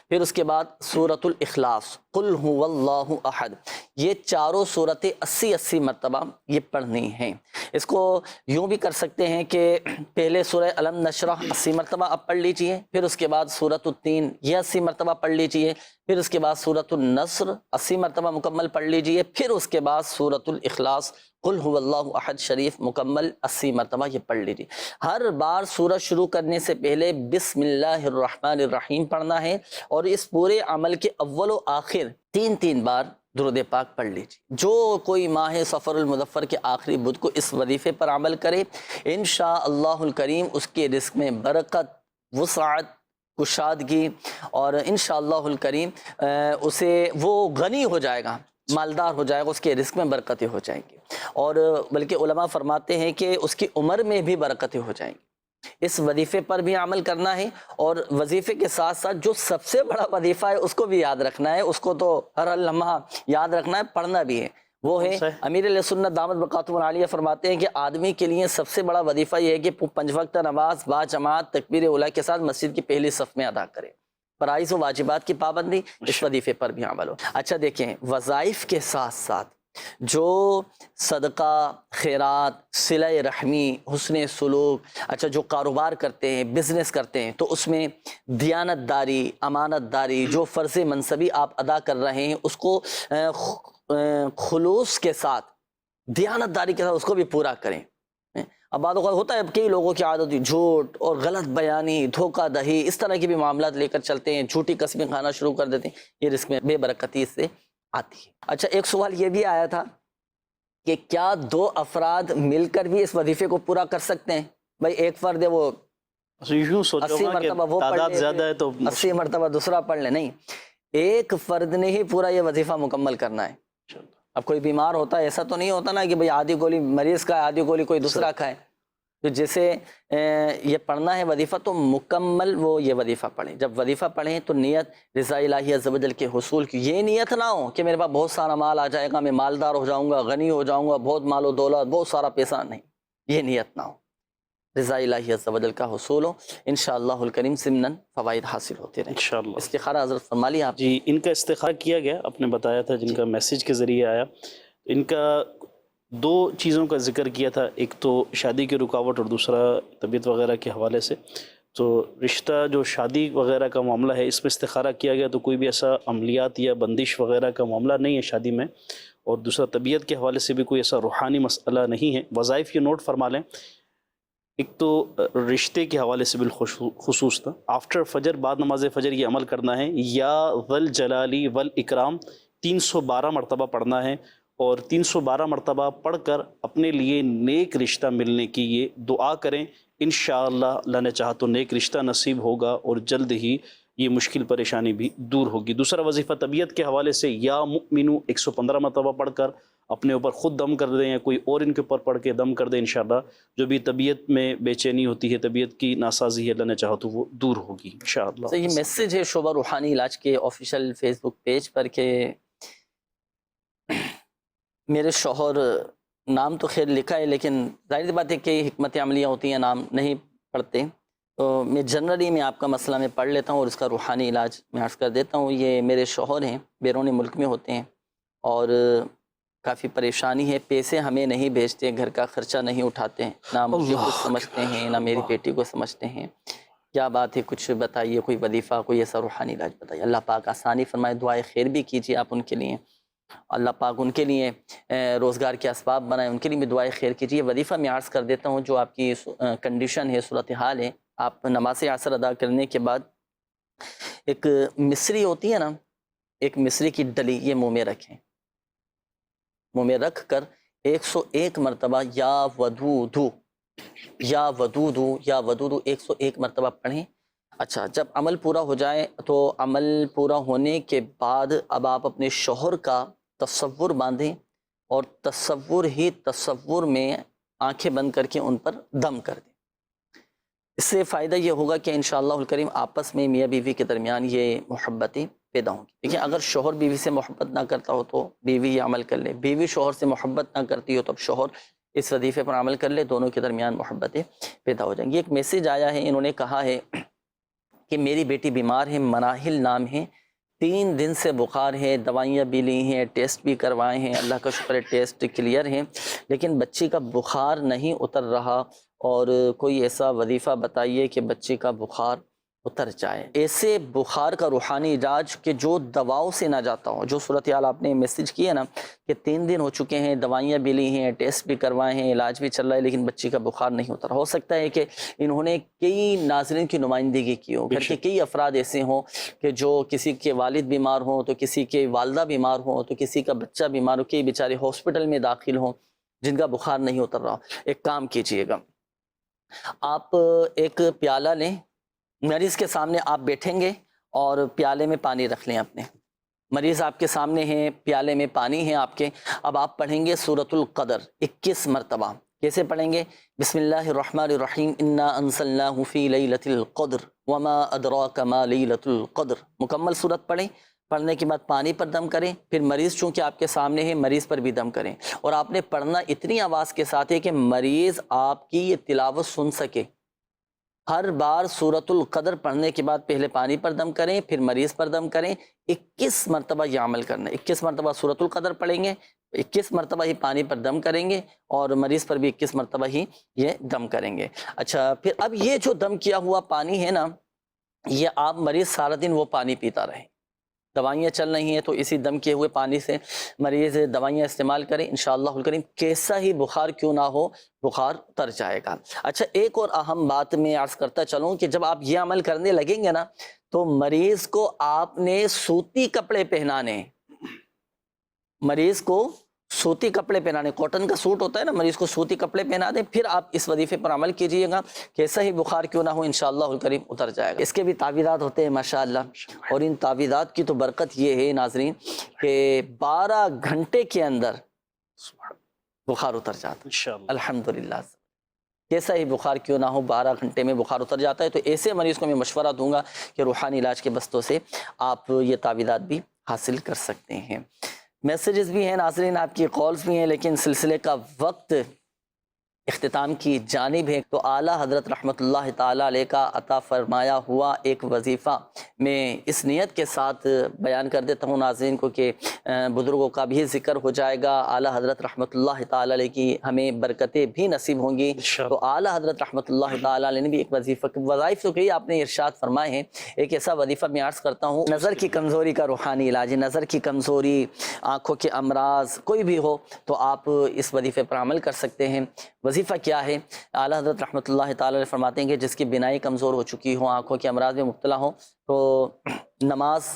پھر اس کے بعد سورۃ الاخلاص قل هو اللہ احد یہ چاروں صورتیں 80 مرتبہ یہ پڑھنی ہیں۔ اس کو یوں بھی کر سکتے ہیں کہ پہلے سورہ علم نشرح 80 مرتبہ آپ پڑھ لیجئے، پھر اس کے بعد سورۃ التین یہ 80 مرتبہ پڑھ لیجئے، پھر اس کے بعد سورۃ النصر 80 مرتبہ مکمل پڑھ لیجئے، پھر اس کے بعد سورۃ الاخلاص قل هو اللہ احد شریف مکمل 80 مرتبہ یہ پڑھ لیجئے۔ ہر بار سورہ شروع کرنے سے پہلے بسم اللہ الرحمن الرحیم پڑھنا ہے، اور اس پورے عمل کے اول و آخر 3 بار درود پاک پڑھ لیجیے۔ جو کوئی ماہ سفر المظفر کے آخری بدھ کو اس وظیفے پر عمل کرے انشاءاللہ الکریم اس کے رزق میں برکت، وسعت، کشادگی، اور انشاءاللہ الکریم اسے وہ غنی ہو جائے گا، مالدار ہو جائے گا، اس کے رزق میں برکتیں ہو جائیں گی، اور بلکہ علماء فرماتے ہیں کہ اس کی عمر میں بھی برکتیں ہو جائیں گی۔ اس وظیفے پر بھی عمل کرنا ہے، اور وظیفے کے ساتھ ساتھ جو سب سے بڑا وظیفہ ہے اس کو بھی یاد رکھنا ہے، اس کو تو ہر لمحہ یاد رکھنا ہے، پڑھنا بھی ہے۔ وہ ہے امیر علیہ سنت دامت برکاتہ العالیہ فرماتے ہیں کہ آدمی کے لیے سب سے بڑا وظیفہ یہ ہے کہ 5 وقت نماز با جماعت تکبیر اولیٰ کے ساتھ مسجد کی پہلی صف میں ادا کرے، فرائض و واجبات کی پابندی، اس وظیفے پر بھی عمل ہو۔ اچھا دیکھیں، وظائف کے ساتھ ساتھ جو صدقہ، خیرات، صلہ رحمی، حسن سلوک، اچھا جو کاروبار کرتے ہیں، بزنس کرتے ہیں، تو اس میں دیانت داری، امانت داری، جو فرض منصبی آپ ادا کر رہے ہیں اس کو خلوص کے ساتھ، دیانت داری کے ساتھ اس کو بھی پورا کریں۔ اب بعض اوقات ہوتا ہے کئی لوگوں کی عادت جھوٹ اور غلط بیانی، دھوکہ دہی، اس طرح کی بھی معاملات لے کر چلتے ہیں، جھوٹی قسمیں کھانا شروع کر دیتے ہیں، یہ رزق میں بے برکتی اس سے آتی ہے۔ اچھا ایک سوال یہ بھی آیا تھا کہ کیا 2 افراد مل کر بھی اس وظیفے کو پورا کر سکتے ہیں؟ بھائی ایک فرد ہے وہ 80 مرتبہ وہ پڑھ لے، 80 مرتبہ دوسرا پڑھ لے، نہیں، ایک فرد نے ہی پورا یہ وظیفہ مکمل کرنا ہے۔ اب کوئی بیمار ہوتا ہے، ایسا تو نہیں ہوتا نا کہ بھئی آدھی گولی مریض کا ہے، آدھی گولی کوئی دوسرا کھائے، تو جیسے یہ پڑھنا ہے وظیفہ تو مکمل وہ یہ وظیفہ پڑھیں۔ جب وظیفہ پڑھیں تو نیت رضا الہی عز و جل کے حصول کی، یہ نیت نہ ہو کہ میرے پاس بہت سارا مال آ جائے گا، میں مالدار ہو جاؤں گا، غنی ہو جاؤں گا، بہت مال و دولت، بہت سارا پیسہ، نہیں، یہ نیت نہ ہو، رضا الہی عز و جل کا حصول ہو، انشاءاللہ الکریم ضمناً فوائد حاصل ہوتے رہیں انشاءاللہ۔ استخارہ حضرت فرما لیا آپ؟ جی، ان کا استخارہ کیا گیا، آپ نے بتایا تھا، جن کا میسیج کے ذریعے آیا، ان کا 2 چیزوں کا ذکر کیا تھا، ایک تو شادی کی رکاوٹ اور دوسرا طبیعت وغیرہ کے حوالے سے۔ تو رشتہ جو شادی وغیرہ کا معاملہ ہے اس میں استخارہ کیا گیا تو کوئی بھی ایسا عملیات یا بندش وغیرہ کا معاملہ نہیں ہے شادی میں، اور دوسرا طبیعت کے حوالے سے بھی کوئی ایسا روحانی مسئلہ نہیں ہے۔ وظائف یہ نوٹ فرما لیں، ایک تو رشتے کے حوالے سے بالخصوص تھا، آفٹر فجر، بعد نماز فجر یہ عمل کرنا ہے، یا ذل جلالی والاکرام 312 مرتبہ پڑھنا ہے، اور 312 مرتبہ پڑھ کر اپنے لیے نیک رشتہ ملنے کی یہ دعا کریں، انشاءاللہ اللہ نے چاہا تو نیک رشتہ نصیب ہوگا اور جلد ہی یہ مشکل پریشانی بھی دور ہوگی۔ دوسرا وظیفہ طبیعت کے حوالے سے یا مؤمنو 115 مرتبہ پڑھ کر اپنے اوپر خود دم کر دیں یا کوئی اور ان کے اوپر پڑھ کے دم کر دیں، انشاءاللہ جو بھی طبیعت میں بے چینی ہوتی ہے، طبیعت کی ناسازی ہے، اللہ نے چاہا تو وہ دور ہوگی انشاءاللہ۔ یہ میسیج ہے شعبہ روحانی علاج کے آفیشیل فیس بک پیج پر کہ میرے شوہر، نام تو خیر لکھا ہے لیکن ظاہر بات ہے کہ حکمت عملیاں ہوتی ہیں، نام نہیں پڑھتے، تو میں جنرلی میں آپ کا مسئلہ میں پڑھ لیتا ہوں اور اس کا روحانی علاج میں عرض کر دیتا ہوں۔ یہ میرے شوہر ہیں، بیرون ملک میں ہوتے ہیں، اور کافی پریشانی ہے، پیسے ہمیں نہیں بھیجتے، گھر کا خرچہ نہیں اٹھاتے ہیں، نہ مجھے کچھ سمجھتے ہیں نہ میری بیٹی کو سمجھتے ہیں، کیا بات ہے؟ کچھ بتائیے، کوئی وظیفہ، کوئی ایسا روحانی علاج بتائیے، اللہ پاک آسانی فرمائے، دعائے خیر بھی کیجیے آپ ان کے لیے، اللہ پاک ان کے لیے روزگار کے اسباب بنائے، ان کے لیے بھی دعائے خیر کیجیے۔ وظیفہ میں عرض کر دیتا ہوں، جو آپ کی کنڈیشن ہے، صورتحال ہے، آپ نماز عصر ادا کرنے کے بعد ایک مصری ہوتی ہے نا، ایک مصری کی ڈلی یہ منہ میں رکھیں، منہ میں رکھ کر 101 مرتبہ یا ودودو یا ودودو یا ودودو 101 مرتبہ پڑھیں۔ اچھا، جب عمل پورا ہو جائے تو عمل پورا ہونے کے بعد اب آپ اپنے شوہر کا تصور باندھیں اور تصور میں آنکھیں بند کر کے ان پر دم کر دیں۔ اس سے فائدہ یہ ہوگا کہ انشاءاللہ الکریم آپس میں میاں بیوی کے درمیان یہ محبتیں پیدا ہوں گی۔ دیکھیں، اگر شوہر بیوی سے محبت نہ کرتا ہو تو بیوی یہ عمل کر لے، بیوی شوہر سے محبت نہ کرتی ہو تو اب شوہر اس وظیفے پر عمل کر لے، دونوں کے درمیان محبتیں پیدا ہو جائیں گی۔ ایک میسیج آیا ہے، انہوں نے کہا ہے کہ میری بیٹی بیمار ہے، مناہل نام ہے، 3 دن سے بخار ہے، دوائیاں بھی لی ہیں، ٹیسٹ بھی کروائے ہیں، اللہ کا شکر ہے ٹیسٹ کلیئر ہیں، لیکن بچی کا بخار نہیں اتر رہا، اور کوئی ایسا وظیفہ بتائیے کہ بچی کا بخار اتر جائے۔ ایسے بخار کا روحانی علاج کہ جو دواؤں سے نہ جاتا ہو، جو صورتحال آپ نے میسیج کی ہے نا کہ 3 دن ہو چکے ہیں، دوائیاں بھی لی ہیں، ٹیسٹ بھی کروائے ہیں، علاج بھی چل رہا ہے، لیکن بچی کا بخار نہیں اترا۔ ہو سکتا ہے کہ انہوں نے کئی ناظرین کی نمائندگی کی ہو، گھر کے کئی افراد ایسے ہوں کہ جو کسی کے والد بیمار ہوں تو کسی کے والدہ بیمار ہوں تو کسی کا بچہ بیمار ہو، کئی بیچارے ہاسپٹل میں داخل ہوں جن کا بخار نہیں اتر رہا۔ ایک کام کیجئے گا، آپ ایک پیالہ لیں، مریض کے سامنے آپ بیٹھیں گے اور پیالے میں پانی رکھ لیں اپنے، مریض آپ کے سامنے ہیں، پیالے میں پانی ہے آپ کے، اب آپ پڑھیں گے سورۃ القدر 21 مرتبہ۔ کیسے پڑھیں گے؟ بسم اللہ الرحمن الرحیم، انا انزلناہ فی لیلۃ القدر وما ادراک ما لیلۃ القدر۔ مکمل سورت پڑھیں، پڑھنے کے بعد پانی پر دم کریں، پھر مریض چونکہ آپ کے سامنے ہے، مریض پر بھی دم کریں، اور آپ نے پڑھنا اتنی آواز کے ساتھ ہے کہ مریض آپ کی یہ تلاوت سن سکے۔ ہر بار سورۃ القدر پڑھنے کے بعد پہلے پانی پر دم کریں، پھر مریض پر دم کریں، 21 مرتبہ یہ عمل کرنا ہے۔ 21 مرتبہ سورۃ القدر پڑھیں گے، 21 مرتبہ ہی پانی پر دم کریں گے، اور مریض پر بھی 21 مرتبہ ہی یہ دم کریں گے۔ اچھا، پھر اب یہ جو دم کیا ہوا پانی ہے نا، یہ آپ مریض سارا دن وہ پانی پیتا رہے، دوائیاں چل رہی ہیں تو اسی دم کیے ہوئے پانی سے مریض دوائیاں استعمال کریں، انشاءاللہ الکریم کیسا ہی بخار کیوں نہ ہو، بخار اتر جائے گا۔ اچھا، ایک اور اہم بات میں عرض کرتا چلوں کہ جب آپ یہ عمل کرنے لگیں گے نا تو مریض کو آپ نے سوتی کپڑے پہنانے، مریض کو سوتی کپڑے پہنانے، کاٹن کا سوٹ ہوتا ہے نا، مریض کو سوتی کپڑے پہنا دیں، پھر آپ اس وظیفے پر عمل کیجئے گا، کیسا ہی بخار کیوں نہ ہو انشاءاللہ الکریم اتر جائے گا۔ اس کے بھی تعویذات ہوتے ہیں ماشاءاللہ، اور ان تعویذات کی تو برکت یہ ہے ناظرین کہ 12 گھنٹے کے اندر بخار اتر جاتا ہے الحمدللہ۔ کیسا ہی بخار کیوں نہ ہو، 12 گھنٹے میں بخار اتر جاتا ہے۔ تو ایسے مریض کو میں مشورہ دوں گا کہ روحانی علاج کے بستوں سے آپ یہ تعویذات بھی حاصل کر سکتے ہیں۔ میسیجز بھی ہیں ناظرین، آپ کی کالز بھی ہیں، لیکن سلسلے کا وقت اختتام کی جانب ہے۔ تو اعلیٰ حضرت رحمۃ اللہ تعالی علیہ کا عطا فرمایا ہوا ایک وظیفہ میں اس نیت کے ساتھ بیان کر دیتا ہوں ناظرین کو کہ بزرگوں کا بھی ذکر ہو جائے گا، اعلیٰ حضرت رحمۃ اللہ تعالی علیہ کی ہمیں برکتیں بھی نصیب ہوں گی۔ تو اعلیٰ حضرت رحمۃ اللہ تعالی علیہ نے بھی ایک وظیفہ، وظائف تو کئی آپ نے ارشاد فرمائے ہیں، ایک ایسا وظیفہ میں عرض کرتا ہوں، نظر کی کمزوری کا روحانی علاج ہے، نظر کی کمزوری، آنکھوں کے امراض کوئی بھی ہو تو آپ اس وظیفے پر عمل کر سکتے ہیں۔ وظیفہ کیا ہے؟ اعلیٰ حضرت رحمۃ اللہ تعالی علیہ فرماتے ہیں کہ جس کی بینائی کمزور ہو چکی ہو، آنکھوں کے امراض میں مبتلا ہو، تو نماز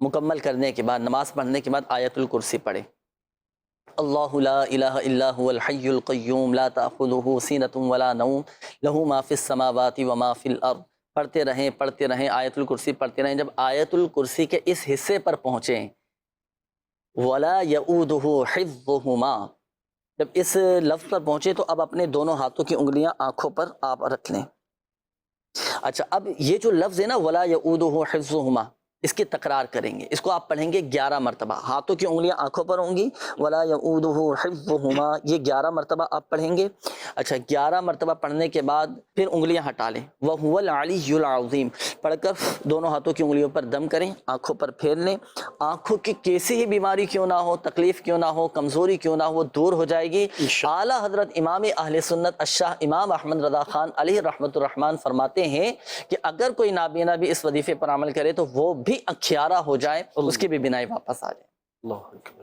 مکمل کرنے کے بعد، نماز پڑھنے کے بعد آیت الکرسی پڑھے۔ اللہ لا الہ الا هو الحی القیوم لا تأخذہ سینۃ ولا نوم لہ ما فی السماوات وما فی الارض۔ پڑھتے رہیں آیت الکرسی پڑھتے رہیں۔ جب آیت الکرسی کے اس حصے پر پہنچیں، ولا یؤودہ حفظہما، جب اس لفظ پر پہنچے تو اب اپنے دونوں ہاتھوں کی انگلیاں آنکھوں پر آپ رکھ لیں۔ اچھا، اب یہ جو لفظ ہے نا ولا یؤودہ حفظہما، اس کی تکرار کریں گے. اس کو آپ پڑھیں گے 11 مرتبہ. ہاتھوں کی انگلیاں آنکھوں پر ہوں گی. ولا یعودہ حفظہما، یہ 11 مرتبہ آپ پڑھیں گے. اچھا 11 مرتبہ پڑھنے کے بعد پھر انگلیاں ہٹا لیں. وہو العلی العظیم پڑھ کر دونوں ہاتھوں کی انگلیوں پر دم کریں، آنکھوں پر پھیر لیں. آنکھوں کی کیسی ہی بیماری کیوں نہ ہو، تکلیف کیوں نہ ہو، کمزوری کیوں نہ ہو، وہ دور ہو جائے گی. اعلیٰ حضرت امام اہل سنت الشاہ امام احمد رضا خان علیہ رحمۃ الرحمن فرماتے ہیں کہ اگر کوئی نابینا بھی اس وظیفے پر عمل کرے تو وہ بھی اکھیارہ ہو جائے، اس کی بھی بینائی واپس آ جائے. اللہ اکبر.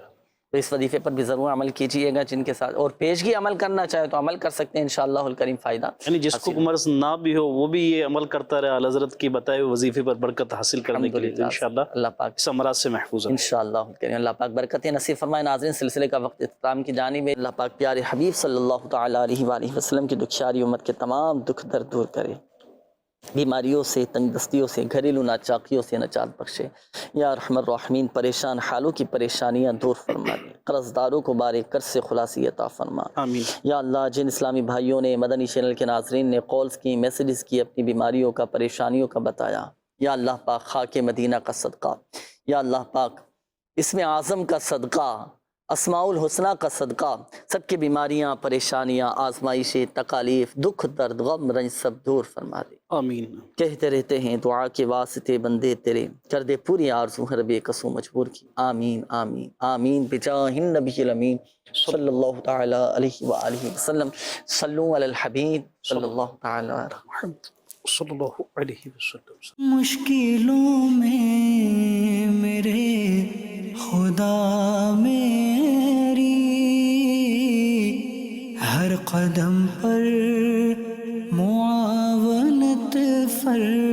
تو اس وظیفے پر بھی ضرور عمل کیجئے گا. جن کے ساتھ اور پیشگی عمل کرنا چاہے تو عمل کر سکتے ہیں انشاءاللہ الکریم، فائدہ یعنی جس کو مرض نہ بھی ہو وہ بھی یہ عمل کرتا رہے اعلیٰ حضرت کی بتائے ہوئے وظیفے پر برکت حاصل کرنے کے لیے انشاءاللہ اللہ پاک اس امراض سے محفوظ ہے انشاءاللہ الکریم. اللہ پاک برکتیں نصیب فرمائے. ناظرین سلسلے کا وقت اختتام کی جانب ہے. اللہ پاک پیارے حبیب صلی اللہ تعالیٰ علیہ وآلہ وسلم کی دکھشاری امت کے تمام دکھ درد دور کرے، بیماریوں سے، تنگ دستیوں سے، گھریلو ناچاقیوں سے نجات بخشے. یا ارحم الراحمین پریشان حالوں کی پریشانیاں دور فرما دے، قرض داروں کو بارے قرض سے خلاصی عطا فرما. آمین. یا اللہ جن اسلامی بھائیوں نے مدنی چینل کے ناظرین نے کالز کی، میسیجز کی، اپنی بیماریوں کا، پریشانیوں کا بتایا، یا اللہ پاک خاک مدینہ کا صدقہ، یا اللہ پاک اسم اعظم کا صدقہ، اسماء الحسنہ کا صدقہ، سب کی بیماریاں، پریشانیاں، آزمائشیں، تکالیف، دکھ درد، غم رنج سب دور فرما دے. آمین. کہتے رہتے ہیں دعا کے واسطے بندے تیرے، کر دے پوری آرزو ہر بے قصو مجبور کی. آمین آمین آمین بجاہ النبی الامین صلی اللہ تعالی علیہ وآلہ وسلم. صلو علی الحبیب صلی اللہ تعالی علیہ محمد صلی اللہ علیہ وسلم. مشکلوں میں میرے خدا میری ہر قدم پر معاونت فرما